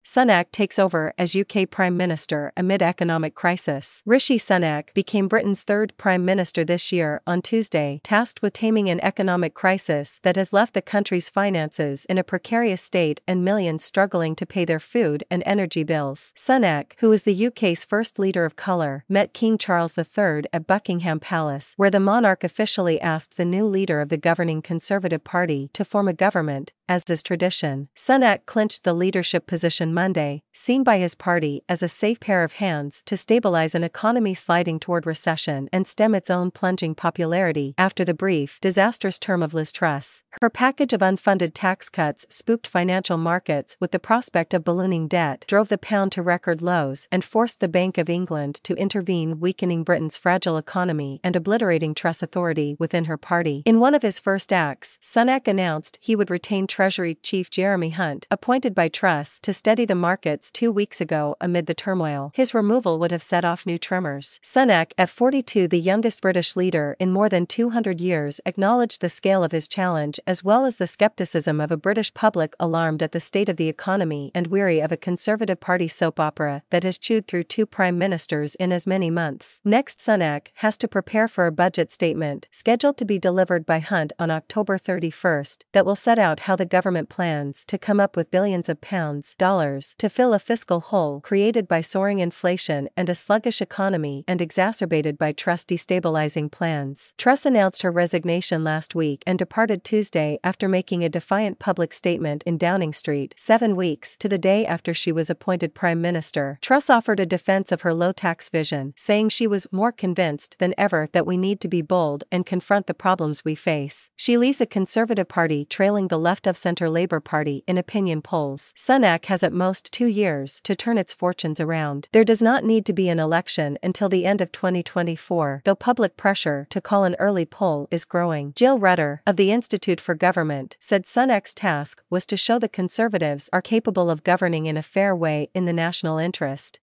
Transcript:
Sunak takes over as UK Prime Minister amid economic crisis. Rishi Sunak became Britain's third Prime Minister this year on Tuesday, tasked with taming an economic crisis that has left the country's finances in a precarious state and millions struggling to pay their food and energy bills. Sunak, who is the UK's first leader of colour, met King Charles III at Buckingham Palace, where the monarch officially asked the new leader of the governing Conservative Party to form a government, as is tradition. Sunak clinched the leadership position Monday, seen by his party as a safe pair of hands to stabilize an economy sliding toward recession and stem its own plunging popularity after the brief, disastrous term of Liz Truss. Her package of unfunded tax cuts spooked financial markets, with the prospect of ballooning debt drove the pound to record lows and forced the Bank of England to intervene, weakening Britain's fragile economy and obliterating Truss authority within her party. In one of his first acts, Sunak announced he would retain Treasury Chief Jeremy Hunt, appointed by Truss to steady the markets 2 weeks ago amid the turmoil. His removal would have set off new tremors. Sunak, at 42, the youngest British leader in more than 200 years, acknowledged the scale of his challenge as well as the skepticism of a British public alarmed at the state of the economy and weary of a Conservative Party soap opera that has chewed through 2 prime ministers in as many months. Next, Sunak has to prepare for a budget statement, scheduled to be delivered by Hunt on October 31st, that will set out how the government plans to come up with billions of dollars to fill a fiscal hole created by soaring inflation and a sluggish economy and exacerbated by Truss destabilizing plans. Truss announced her resignation last week and departed Tuesday after making a defiant public statement in Downing Street, 7 weeks to the day after she was appointed Prime Minister. Truss offered a defense of her low-tax vision, saying she was more convinced than ever that we need to be bold and confront the problems we face. She leaves a Conservative Party trailing the left-of-centre Labour Party in opinion polls. Sunak has at most 2 years to turn its fortunes around. There does not need to be an election until the end of 2024, though public pressure to call an early poll is growing. Jill Rutter, of the Institute for Government, said Sunak's task was to show the Conservatives are capable of governing in a fair way in the national interest.